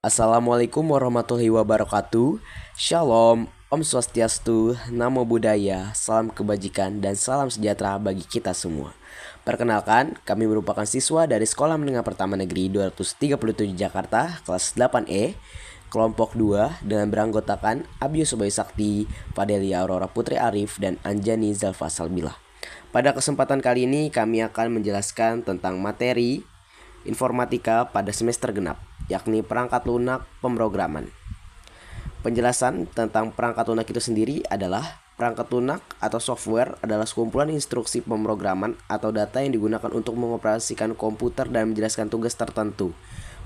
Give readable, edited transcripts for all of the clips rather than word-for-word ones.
Assalamualaikum warahmatullahi wabarakatuh. Shalom, Om Swastiastu, Namo Buddhaya, salam kebajikan dan salam sejahtera bagi kita semua. Perkenalkan, kami merupakan siswa dari Sekolah Menengah Pertama Negeri 237 Jakarta, kelas 8E, kelompok 2 dengan beranggotakan Abius Bayu Sakti, Fadelia Aurora Putri Arif, dan Anjani Zalfa Salbilah. Pada kesempatan kali ini kami akan menjelaskan tentang materi informatika pada semester genap, yakni perangkat lunak pemrograman. Penjelasan tentang perangkat lunak itu sendiri adalah perangkat lunak atau software adalah sekumpulan instruksi pemrograman atau data yang digunakan untuk mengoperasikan komputer dan menjelaskan tugas tertentu.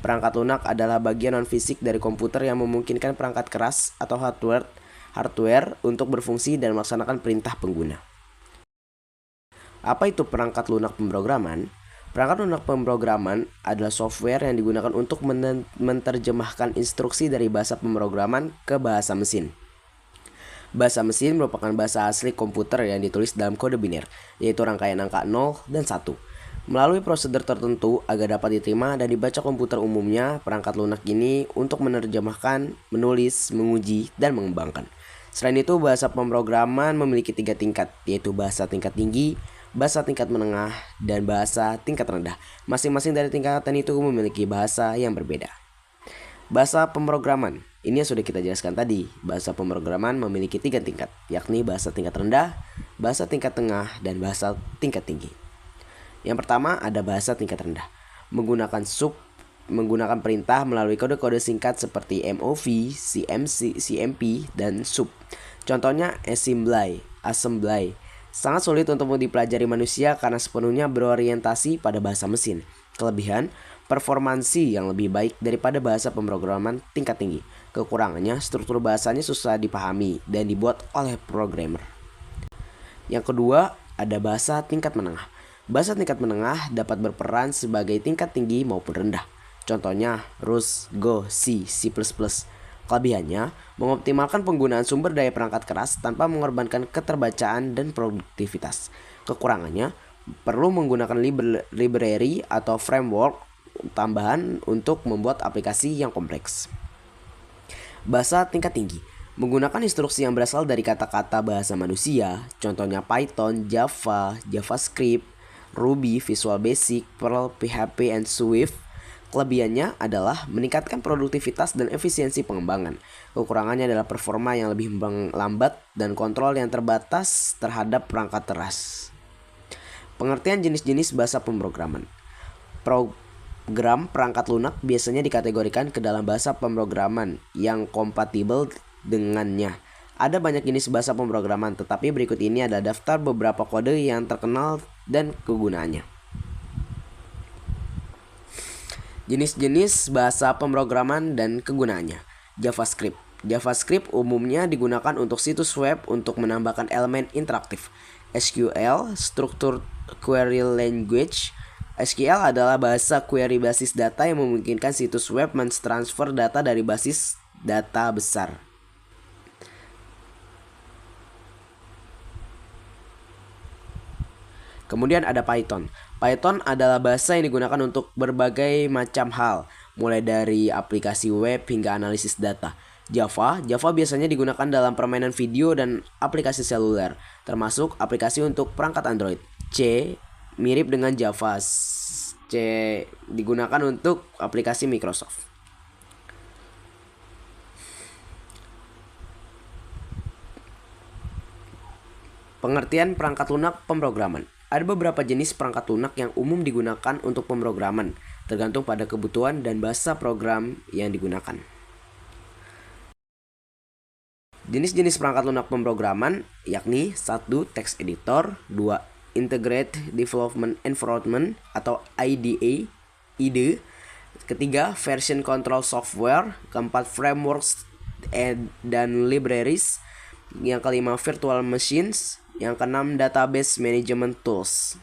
Perangkat lunak adalah bagian non-fisik dari komputer yang memungkinkan perangkat keras atau hardware untuk berfungsi dan melaksanakan perintah pengguna. Apa itu perangkat lunak pemrograman? Perangkat lunak pemrograman adalah software yang digunakan untuk menerjemahkan instruksi dari bahasa pemrograman ke bahasa mesin. Bahasa mesin merupakan bahasa asli komputer yang ditulis dalam kode biner, yaitu rangkaian angka 0 dan 1. Melalui prosedur tertentu agar dapat diterima dan dibaca komputer umumnya, perangkat lunak ini untuk menerjemahkan, menulis, menguji, dan mengembangkan. Selain itu, bahasa pemrograman memiliki 3 tingkat, yaitu bahasa tingkat tinggi, bahasa tingkat menengah, dan bahasa tingkat rendah. Masing-masing dari tingkatan itu memiliki bahasa yang berbeda. Bahasa pemrograman, ini yang sudah kita jelaskan tadi. Bahasa pemrograman memiliki 3 tingkat, yakni bahasa tingkat rendah, bahasa tingkat tengah, dan bahasa tingkat tinggi. Yang pertama ada bahasa tingkat rendah. Menggunakan perintah melalui kode-kode singkat seperti MOV, CMC, CMP, dan SUB. Contohnya assembly. Sangat sulit untuk dipelajari manusia karena sepenuhnya berorientasi pada bahasa mesin. Kelebihan, performansi yang lebih baik daripada bahasa pemrograman tingkat tinggi. Kekurangannya, struktur bahasanya susah dipahami dan dibuat oleh programmer. Yang kedua, ada bahasa tingkat menengah. Bahasa tingkat menengah dapat berperan sebagai tingkat tinggi maupun rendah. Contohnya Rust, Go, C++. Kelebihannya, mengoptimalkan penggunaan sumber daya perangkat keras tanpa mengorbankan keterbacaan dan produktivitas. Kekurangannya, perlu menggunakan library atau framework tambahan untuk membuat aplikasi yang kompleks. Bahasa tingkat tinggi menggunakan instruksi yang berasal dari kata-kata bahasa manusia, contohnya Python, Java, JavaScript, Ruby, Visual Basic, Perl, PHP, and Swift. Kelebihannya adalah meningkatkan produktivitas dan efisiensi pengembangan. Kekurangannya adalah performa yang lebih lambat dan kontrol yang terbatas terhadap perangkat keras. Pengertian jenis-jenis bahasa pemrograman. Program perangkat lunak biasanya dikategorikan ke dalam bahasa pemrograman yang kompatibel dengannya. Ada banyak jenis bahasa pemrograman, tetapi berikut ini adalah daftar beberapa kode yang terkenal dan kegunaannya. Jenis-jenis bahasa pemrograman dan kegunaannya. JavaScript. JavaScript umumnya digunakan untuk situs web untuk menambahkan elemen interaktif. SQL, Structured Query Language. SQL adalah bahasa query basis data yang memungkinkan situs web mentransfer data dari basis data besar. Kemudian ada Python. Python adalah bahasa yang digunakan untuk berbagai macam hal, mulai dari aplikasi web hingga analisis data. Java biasanya digunakan dalam permainan video dan aplikasi seluler, termasuk aplikasi untuk perangkat Android. C mirip dengan Java. C digunakan untuk aplikasi Microsoft. Pengertian perangkat lunak pemrograman. Ada beberapa jenis perangkat lunak yang umum digunakan untuk pemrograman, tergantung pada kebutuhan dan bahasa program yang digunakan. Jenis-jenis perangkat lunak pemrograman yakni 1. Text editor, 2. Integrated Development Environment atau IDE, ketiga version control software, keempat frameworks dan libraries, yang kelima virtual machines, yang keenam database management tools.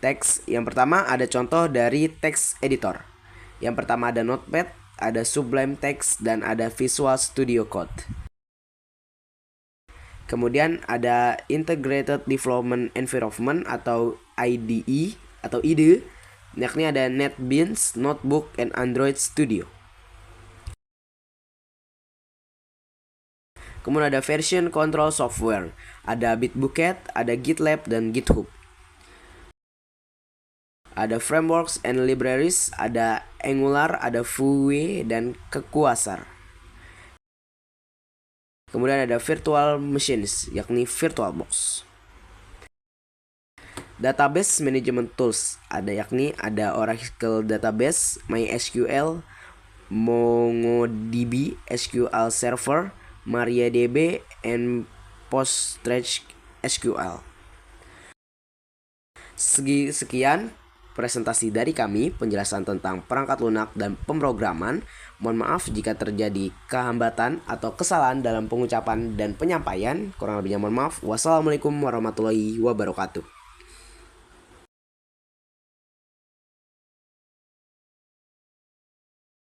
Teks yang pertama ada contoh dari text editor. Yang pertama ada Notepad, ada Sublime Text, dan ada Visual Studio Code. Kemudian ada Integrated Development Environment atau IDE atau IDE. yakni ada NetBeans, Notebook, and Android Studio. Kemudian ada version control software, ada Bitbucket, ada GitLab, dan GitHub. Ada frameworks and libraries, ada Angular, ada Vue, dan Quasar. Kemudian ada virtual machines, yakni VirtualBox. Database management tools, ada Oracle Database, MySQL, MongoDB, SQL Server, MariaDB, and PostgreSQL. Sekian presentasi dari kami, penjelasan tentang perangkat lunak dan pemrograman. Mohon maaf jika terjadi kehambatan atau kesalahan dalam pengucapan dan penyampaian. Kurang lebihnya mohon maaf. Wassalamualaikum warahmatullahi wabarakatuh.